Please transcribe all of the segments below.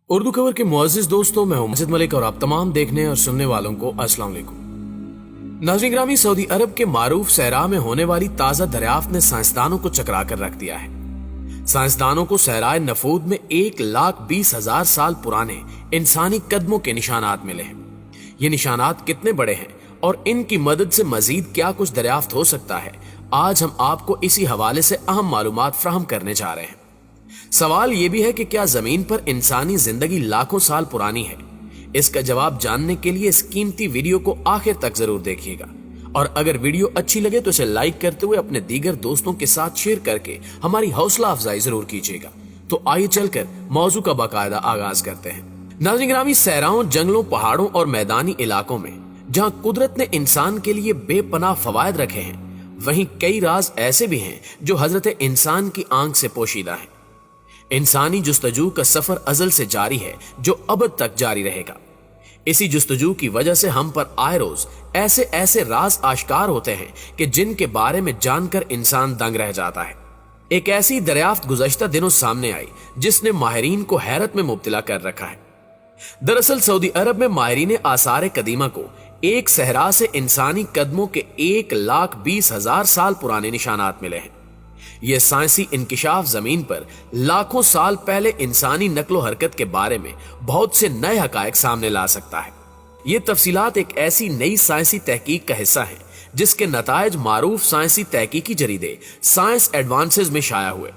उर्दू खबर के मुअज़्ज़िज़ दोस्तों, मैं हूं माजिद मलिक और आप तमाम देखने और सुनने वालों को अस्सलाम वालेकुम। नाज़रीन ग्रामी, सऊदी अरब के मारूफ सहरा में होने वाली ताजा दरियाफ्त ने साइंसदानों को चकरा कर रख दिया है। साइंसदानों को सहराए नफूद में 1,20,000 साल पुराने इंसानी कदमों के निशानात मिले हैं। ये निशानात कितने बड़े हैं और इनकी मदद से मजीद क्या कुछ दरियाफ्त हो सकता है, आज हम आपको इसी हवाले से अहम मालूमात फराहम करने जा रहे हैं। सवाल यह भी है कि क्या जमीन पर इंसानी जिंदगी लाखों साल पुरानी है? इसका जवाब जानने के लिए इस कीमती वीडियो को आखिर तक जरूर देखिएगा और अगर वीडियो अच्छी लगे तो इसे लाइक करते हुए अपने दीगर दोस्तों के साथ शेयर करके हमारी हौसला अफजाई जरूर कीजिएगा। तो आइए चलकर मौजू का बाकायदा आगाज करते हैं। नाज़रीन ग्रामी, सहराओं, जंगलों, पहाड़ों और मैदानी इलाकों में जहां कुदरत ने इंसान के लिए बेपनाह फवायद रखे हैं, वहीं कई राज ऐसे भी हैं जो हजरत इंसान की आंख से पोशीदा है। इंसानी जुस्तजू का सफर अजल से जारी है जो अबद तक जारी रहेगा। इसी जुस्तजू की वजह से हम पर आए रोज ऐसे ऐसे राज आश्कार होते हैं कि जिनके बारे में जानकर इंसान दंग रह जाता है। एक ऐसी दरियाफ्त गुज़श्ता दिनों सामने आई जिसने माहिरीन को हैरत में मुब्तला कर रखा है। दरअसल सऊदी अरब में माहिरीन आसार कदीमा को एक सहरा से इंसानी कदमों के 1,20,000 साल पुराने निशानात मिले हैं। यह साइंसी इंकिशाफ जमीन पर लाखों साल पहले इंसानी नक्लो हरकत के बारे में बहुत से नए हकायक सामने ला सकता है। ये तफसीलात एक ऐसी नई साइंसी तहकीक का हिस्सा है जिसके नतायज मारूफ साइंसी तहकीकी जरीदे साइंस एडवांसेस में शाया हुए।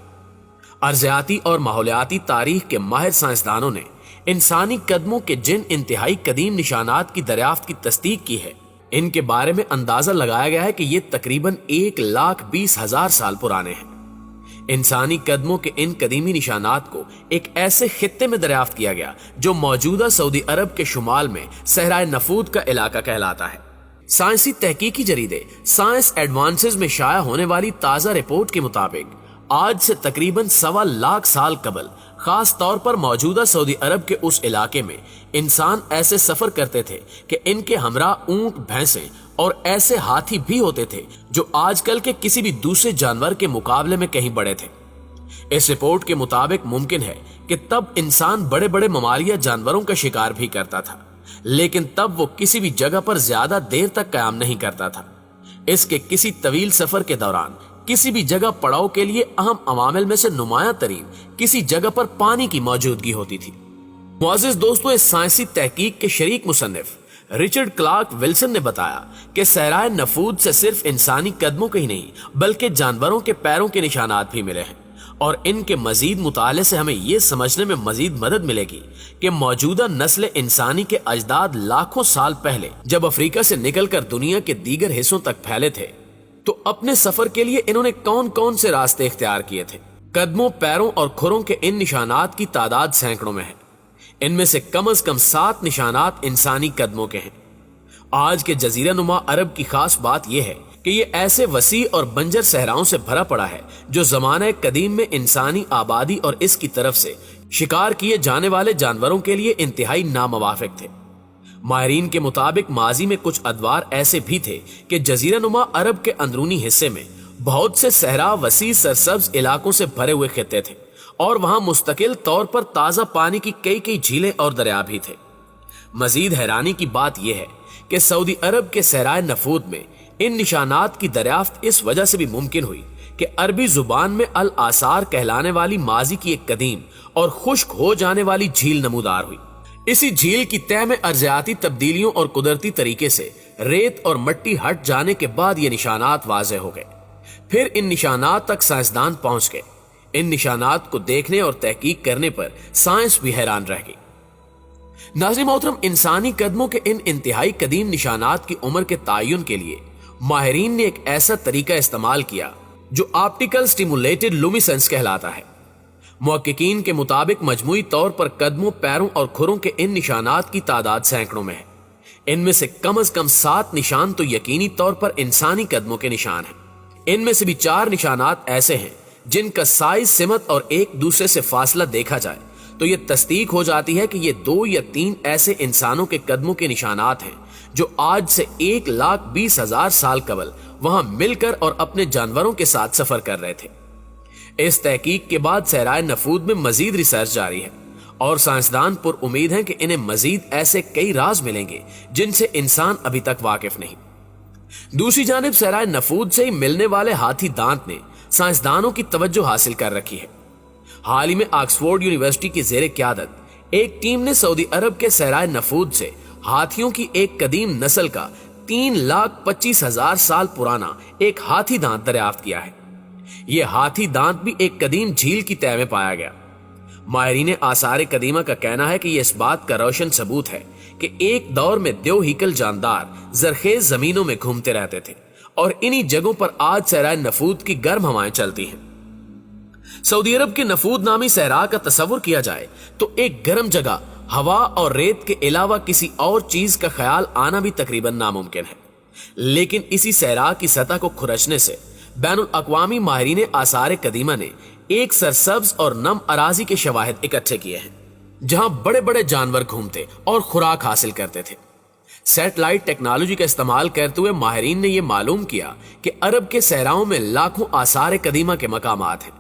अर्जियाती और माहौलियाती तारीख के माहिर साइंसदानों ने इंसानी कदमों के जिन इंतहाई कदीम निशानात की दरियाफ्त की तस्दीक की है, इनके बारे में अंदाजा लगाया गया है कि ये तकरीबन 1,20,000 साल पुराने हैं। इंसानी कदमों के इन कदीमी निशानात को एक ऐसे खित्ते में दरियाफ्त किया गया जो मौजूदा सऊदी अरब के शुमाल में सहराए नफूद का इलाका कहलाता है। साइंसी तहकीकी जरीदे साइंस एडवांसेस में शाया होने वाली ताजा रिपोर्ट के मुताबिक आज से तकरीबन 1.25 लाख साल कबल खास तौर पर मौजूदा सऊदी अरब के उस इलाके में इंसान ऐसे सफर करते थे कि इनके हमरा ऊंट, भैंसें और ऐसे हाथी भी होते थे जो आजकल के किसी भी दूसरे जानवर के मुकाबले में कहीं बड़े थे। इस रिपोर्ट के मुताबिक मुमकिन है कि तब इंसान बड़े बड़े ममालिया जानवरों का शिकार भी करता था, लेकिन तब वो किसी भी जगह पर ज्यादा देर तक कायम नहीं करता था। इसके किसी तवील सफर के दौरान किसी भी जगह पड़ाव के लिए अहम अवामिल में से नुमाया तरीन किसी जगह पर पानी की मौजूदगी होती थी। मुअज़्ज़िज़ दोस्तों, इस साइंसी तहकीक के शरीक मुसन्निफ रिचर्ड क्लार्क विल्सन ने बताया कि सहराए नफूद से सिर्फ इंसानी कदमों के ही नहीं बल्कि जानवरों के पैरों के निशानात भी मिले हैं और इनके मजीद मुताले से हमें यह समझने में मजीद मदद मिलेगी कि मौजूदा नस्ल इंसानी के अजदाद लाखों साल पहले जब अफ्रीका से निकलकर दुनिया के दीगर हिस्सों तक फैले थे तो अपने सफर के लिए इन्होंने कौन कौन से रास्ते इख्तियार किए थे। कदमों, पैरों और खुरों के इन निशानात की तादाद सैकड़ों में है। इनमें से कम 7 निशानात इंसानी कदमों के हैं। आज के जजीरा नुमा अरब की खास बात यह है कि ये ऐसे वसी और बंजर सहराओं से भरा पड़ा है जो जमाने कदीम में इंसानी आबादी और इसकी तरफ से शिकार किए जाने वाले जानवरों के लिए इंतहाई नामवाफिक थे। माहिरीन के मुताबिक माजी में कुछ अदवार ऐसे भी थे कि जजीरा नुमा अरब के अंदरूनी हिस्से में बहुत से सहरा वसी सरसब्ज इलाकों से भरे हुए खित्ते थे और वहां मुस्तकिल तौर पर ताजा पानी की कई कई झीलें और दरिया भी थे। मजीद हैरानी की बात यह है कि सऊदी अरब के सहराए नफूद में इन निशानात की दरियाफ्त इस वजह से भी मुमकिन हुई कि अरबी जुबान में अल आसार कहलाने वाली माजी की एक कदीम और खुश्क हो जाने वाली झील नमूदार हुई। इसी झील की तह में अर्जियाती तब्दीलियों और कुदरती तरीके से रेत और मिट्टी हट जाने के बाद ये निशानात वाज़ेह हो गए। फिर इन निशानात तक साइंसदान पहुंच गए। इन निशानात को देखने और तहकीक करने पर साइंस भी हैरान रह गई। नाज़रीन मोहतरम, इंसानी कदमों के इन इंतहाई कदीम निशानात की उम्र के तयन के लिए माहिरीन ने एक ऐसा तरीका इस्तेमाल किया जो ऑप्टिकल स्टिमुलेटेड लुमिसेंस कहलाता है। मुहक्किकीन के मुताबिक मजमूई तौर पर कदमों, पैरों और खुरों के इन निशानात की तादाद सैकड़ों में है। इनमें से कम 7 निशान तो यकीनी तौर पर इंसानी कदमों के निशान हैं। इनमें से भी 4 निशानात ऐसे हैं जिनका साइज, सिमत और एक दूसरे से फासला देखा जाए तो यह तस्दीक हो जाती है कि ये 2 या 3 ऐसे इंसानों के कदमों के निशानात हैं जो आज से 1,20,000 साल कबल वहां मिलकर और अपने जानवरों के साथ सफर कर रहे थे। इस तहकीक के बाद सहराए नफूद में मजीद रिसर्च जारी है اور سائنسدان پر امید ہیں کہ انہیں مزید ایسے کئی راز ملیں گے جن سے انسان ابھی تک واقف نہیں۔ دوسری جانب صحرائے نفود سے ہی ملنے والے ہاتھی دانت نے سائنسدانوں کی توجہ حاصل کر رکھی ہے۔ حال ہی میں آکسفورڈ یونیورسٹی کی زیر قیادت ایک ٹیم نے سعودی عرب کے صحرائے نفود سے ہاتھیوں کی ایک قدیم نسل کا 3,25,000 سال پرانا ایک ہاتھی دانت دریافت کیا ہے۔ یہ ہاتھی دانت بھی ایک قدیم جھیل کی تہہ میں پایا گیا۔ ماہرین آثار قدیمہ کا کہنا ہے کہ یہ اس بات کا روشن ثبوت ہے کہ ایک دور میں دیو ہیکل جاندار زرخیز زمینوں میں گھومتے رہتے تھے اور انہی جگہوں پر آج صحرائے نفود کی گرم ہوائیں چلتی ہیں۔ سعودی عرب کے نفود نامی صحرا کا تصور کیا جائے تو ایک گرم جگہ ہوا اور ریت کے علاوہ کسی اور چیز کا خیال آنا بھی تقریباً ناممکن ہے، لیکن اسی صحرا کی سطح کو کھرچنے سے بین الاقوامی ماہرین آثار قدیمہ نے ایک سرسبز اور نم اراضی کے شواہد اکٹھے کیے ہیں جہاں بڑے بڑے جانور گھومتے اور خوراک حاصل کرتے تھے۔ سیٹلائٹ ٹیکنالوجی کا استعمال کرتے ہوئے ماہرین نے یہ معلوم کیا کہ عرب کے صحراؤں میں لاکھوں آثار قدیمہ کے مقامات ہیں۔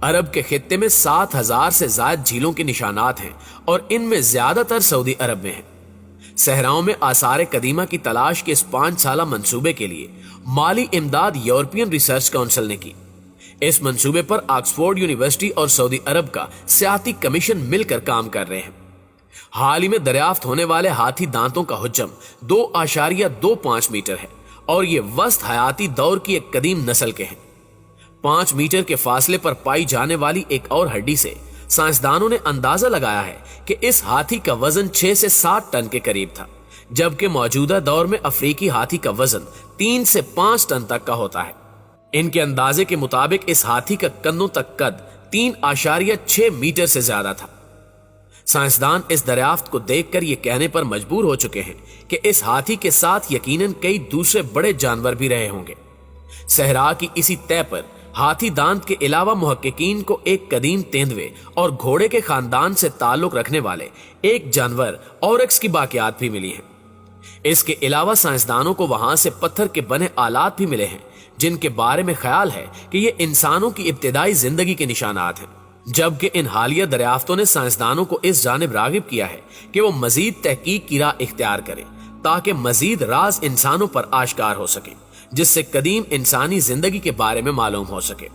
عرب کے خطے میں 7,000 سے زائد جھیلوں کے نشانات ہیں اور ان میں زیادہ تر سعودی عرب میں ہیں۔ صحراؤں میں آثار قدیمہ کی تلاش کے اس 5 سالہ منصوبے کے لیے مالی امداد یورپین ریسرچ کونسل نے کی۔ اس منصوبے پر آکسفورڈ یونیورسٹی اور سعودی عرب کا سیاحتی کمیشن مل کر کام کر رہے ہیں۔ حال ہی میں دریافت ہونے والے ہاتھی دانتوں کا حجم 2.25 میٹر ہے اور یہ وسط حیاتی دور کی ایک قدیم نسل کے ہیں۔ 5 میٹر کے فاصلے پر پائی جانے والی ایک اور ہڈی سے سائنسدانوں نے اندازہ لگایا ہے کہ اس ہاتھی کا وزن 6 سے 7 ٹن کے قریب تھا، جبکہ موجودہ دور میں افریقی ہاتھی کا وزن 3 سے 5 ٹن تک کا ہوتا ہے۔ ان کے اندازے کے مطابق اس ہاتھی کا کندھوں تک قد 3.6 میٹر سے زیادہ تھا۔ سائنسدان اس دریافت کو دیکھ کر یہ کہنے پر مجبور ہو چکے ہیں کہ اس ہاتھی کے ساتھ یقیناً کئی دوسرے بڑے جانور بھی رہے ہوں گے۔ صحرا کی اسی تہہ پر ہاتھی دانت کے علاوہ محققین کو ایک قدیم تیندوے اور گھوڑے کے خاندان سے تعلق رکھنے والے ایک جانور اورکس کی باقیات بھی ملی ہیں۔ اس کے علاوہ سائنسدانوں کو وہاں سے پتھر کے بنے آلات بھی ملے ہیں جن کے بارے میں خیال ہے کہ یہ انسانوں کی ابتدائی زندگی کے نشانات ہیں، جبکہ ان حالیہ دریافتوں نے سائنسدانوں کو اس جانب راغب کیا ہے کہ وہ مزید تحقیق کی راہ اختیار کریں تاکہ مزید راز انسانوں پر آشکار ہو سکیں، جس سے قدیم انسانی زندگی کے بارے میں معلوم ہو سکے۔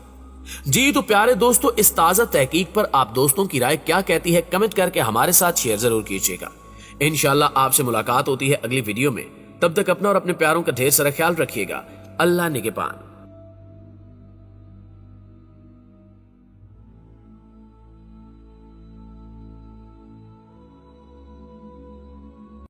جی تو پیارے دوستو، اس تازہ تحقیق پر آپ دوستوں کی رائے کیا کہتی ہے کمنٹ کر کے ہمارے ساتھ شیئر ضرور کیجیے گا۔ انشاءاللہ آپ سے ملاقات ہوتی ہے اگلی ویڈیو میں، تب تک اپنا اور اپنے پیاروں کا ڈھیر سارا خیال رکھیے گا۔ اللہ نگہبان۔